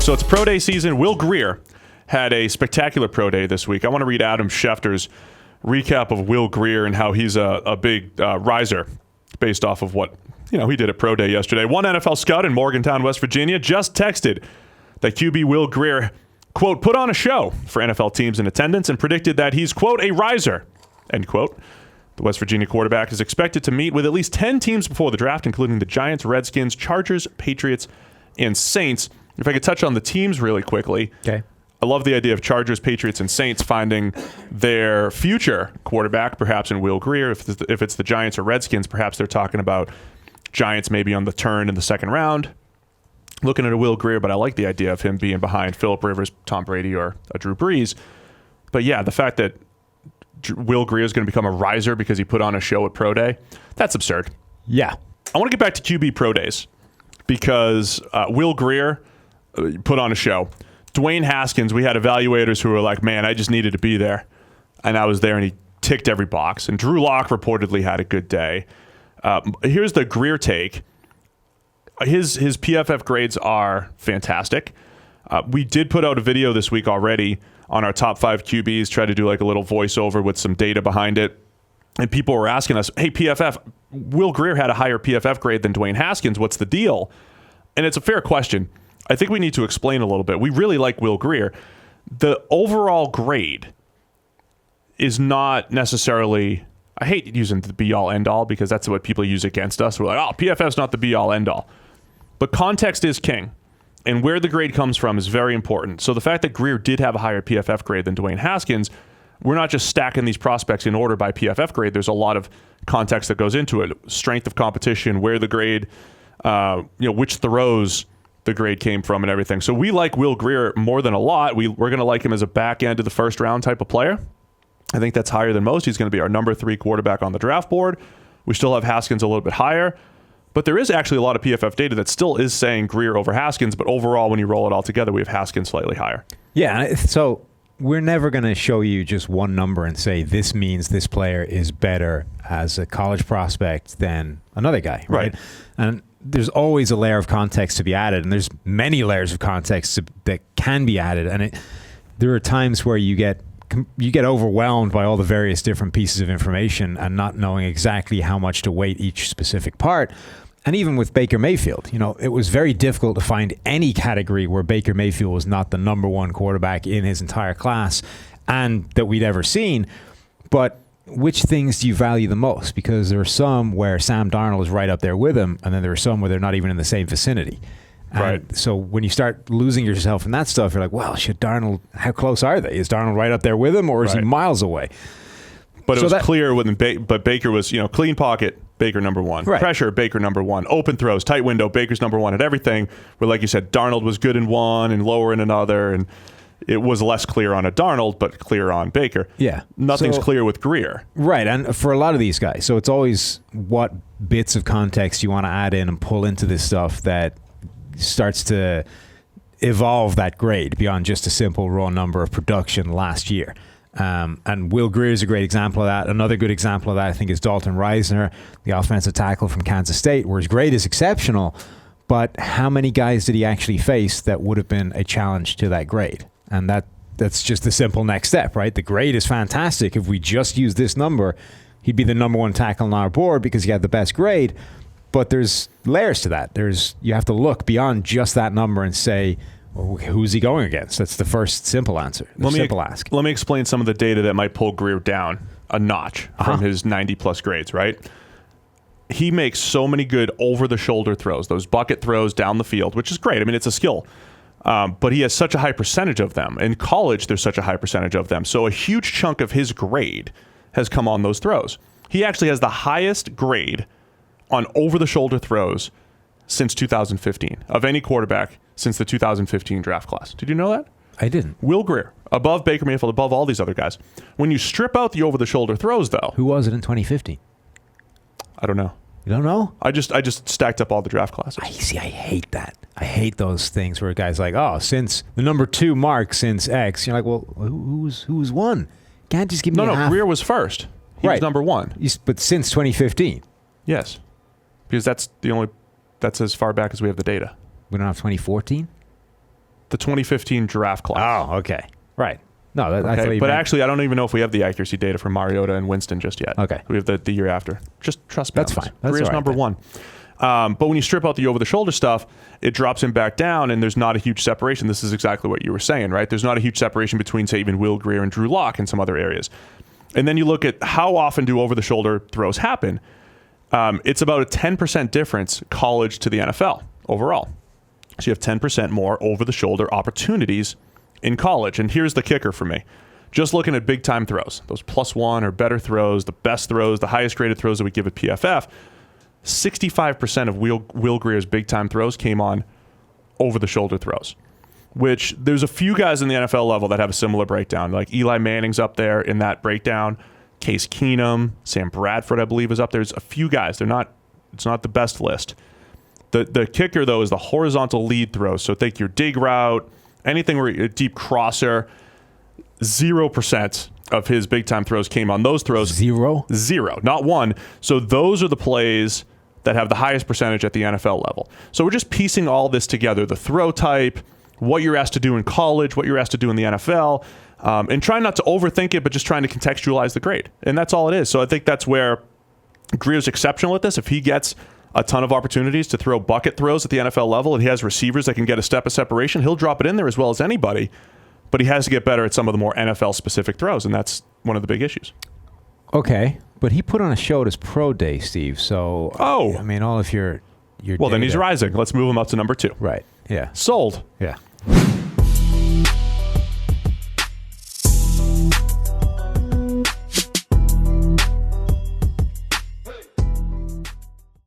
So it's pro day season. Will Grier had a spectacular pro day this week. I want to read Adam Schefter's recap of Will Grier and how he's a big riser based off of what he did at pro day yesterday. One NFL scout in Morgantown, West Virginia, just texted that QB Will Grier, quote, put on a show for NFL teams in attendance and predicted that he's, quote, a riser, end quote. The West Virginia quarterback is expected to meet with at least 10 teams before the draft, including the Giants, Redskins, Chargers, Patriots, and Saints. If I could touch on the teams really quickly. Okay. I love the idea of Chargers, Patriots, and Saints finding their future quarterback, perhaps in Will Grier. If it's the Giants or Redskins, perhaps they're talking about Giants maybe on the turn in the second round. Looking at a Will Grier, but I like the idea of him being behind Phillip Rivers, Tom Brady, or a Drew Brees. But yeah, the fact that Will Grier is going to become a riser because he put on a show at pro day, that's absurd. Yeah. I want to get back to QB pro days because Will Grier put on a show. Dwayne Haskins, we had evaluators who were like, man, I just needed to be there. And I was there, and he ticked every box. And Drew Lock reportedly had a good day. Here's the Grier take. His PFF grades are fantastic. We did put out a video this week already on our top 5 QBs, try to do like a little voiceover with some data behind it. And people were asking us, hey, PFF, Will Grier had a higher PFF grade than Dwayne Haskins. What's the deal? And it's a fair question. I think we need to explain a little bit. We really like Will Grier. The overall grade is not necessarily, I hate using the be-all, end-all because that's what people use against us. We're like, oh, PFF's not the be-all, end-all. But context is king, and where the grade comes from is very important. So the fact that Grier did have a higher PFF grade than Dwayne Haskins, we're not just stacking these prospects in order by PFF grade. There's a lot of context that goes into it. Strength of competition, where the grade, which throws the grade came from and everything. So we like Will Grier more than a lot. We're going to like him as a back end of the first round type of player. I think that's higher than most. He's going to be our number 3 quarterback on the draft board. We still have Haskins a little bit higher. But there is actually a lot of PFF data that still is saying Grier over Haskins. But overall, when you roll it all together, we have Haskins slightly higher. Yeah, so we're never going to show you just one number and say this means this player is better as a college prospect than another guy, right? And there's always a layer of context to be added, and there's many layers of context that can be added. And there are times where you get overwhelmed by all the various different pieces of information and not knowing exactly how much to weight each specific part. And even with Baker Mayfield, it was very difficult to find any category where Baker Mayfield was not the number 1 quarterback in his entire class and that we'd ever seen. But which things do you value the most? Because there are some where Sam Darnold is right up there with him, and then there are some where they're not even in the same vicinity. And right. So when you start losing yourself in that stuff, you're like, well, how close are they? Is Darnold right up there with him, or is he miles away? But it was clear but Baker was, clean pocket, Baker number 1. Right. Pressure, Baker number 1. Open throws, tight window, Baker's number 1 at everything. Where, like you said, Darnold was good in one and lower in another, and it was less clear on a Darnold, but clear on Baker. Yeah. Nothing's clear with Grier. Right, and for a lot of these guys. So it's always what bits of context you want to add in and pull into this stuff that starts to evolve that grade beyond just a simple raw number of production last year. And Will Grier is a great example of that. Another good example of that, I think, is Dalton Reisner, the offensive tackle from Kansas State, where his grade is exceptional, but how many guys did he actually face that would have been a challenge to that grade? And that's just the simple next step, right? The grade is fantastic. If we just use this number, he'd be the number 1 tackle on our board because he had the best grade. But there's layers to that. You have to look beyond just that number and say, well, who's he going against? That's the first simple answer. Simple ask. Let me explain some of the data that might pull Grier down a notch from his 90-plus grades, right? He makes so many good over-the-shoulder throws, those bucket throws down the field, which is great. I mean, it's a skill. But he has such a high percentage of them. In college, there's such a high percentage of them. So a huge chunk of his grade has come on those throws. He actually has the highest grade on over-the-shoulder throws since 2015 of any quarterback since the 2015 draft class. Did you know that? I didn't. Will Grier, above Baker Mayfield, above all these other guys. When you strip out the over-the-shoulder throws, though... Who was it in 2015? I don't know. You don't know? I just stacked up all the draft classes. I hate that. I hate those things where a guy's like, oh, since the number 2 mark since X. You're like, well, who's one? Can't just give me No, Grier was first. He was number 1. But since 2015? Yes. Because that's as far back as we have the data. We don't have 2014? the 2015 draft class. Oh, okay. Right. No, I thought Okay, you but meant- actually, I don't even know if we have the accuracy data for Mariota and Winston just yet. Okay. We have the year after. Just trust me. That's on this. fine. That's Grier's all right number then. one. But when you strip out the over-the-shoulder stuff, it drops him back down, and there's not a huge separation. This is exactly what you were saying, right? There's not a huge separation between, say, even Will Grier and Drew Lock in some other areas. And then you look at how often do over-the-shoulder throws happen. It's about a 10% difference college to the NFL overall. So you have 10% more over-the-shoulder opportunities in college. And here's the kicker for me. Just looking at big-time throws, those +1 or better throws, the best throws, the highest-graded throws that we give at PFF, 65% of Will Grier's big-time throws came on over-the-shoulder throws, which there's a few guys in the NFL level that have a similar breakdown. Like Eli Manning's up there in that breakdown. Case Keenum, Sam Bradford, I believe, is up there. There's a few guys. It's not the best list. The kicker, though, is the horizontal lead throws. So think your dig route, anything where a deep crosser, 0% of his big-time throws came on those throws. Zero? Zero, not one. So those are the plays that have the highest percentage at the NFL level. So we're just piecing all this together, the throw type, what you're asked to do in college, what you're asked to do in the NFL, and trying not to overthink it, but just trying to contextualize the grade. And that's all it is. So I think that's where Grier's exceptional at this. If he gets a ton of opportunities to throw bucket throws at the NFL level and he has receivers that can get a step of separation, he'll drop it in there as well as anybody. But he has to get better at some of the more NFL-specific throws, and that's one of the big issues. Okay, but he put on a show at his pro day, Steve. So I mean, all of your well, then he's data- rising. Let's move him up to number 2. Right. Yeah. Sold. Yeah.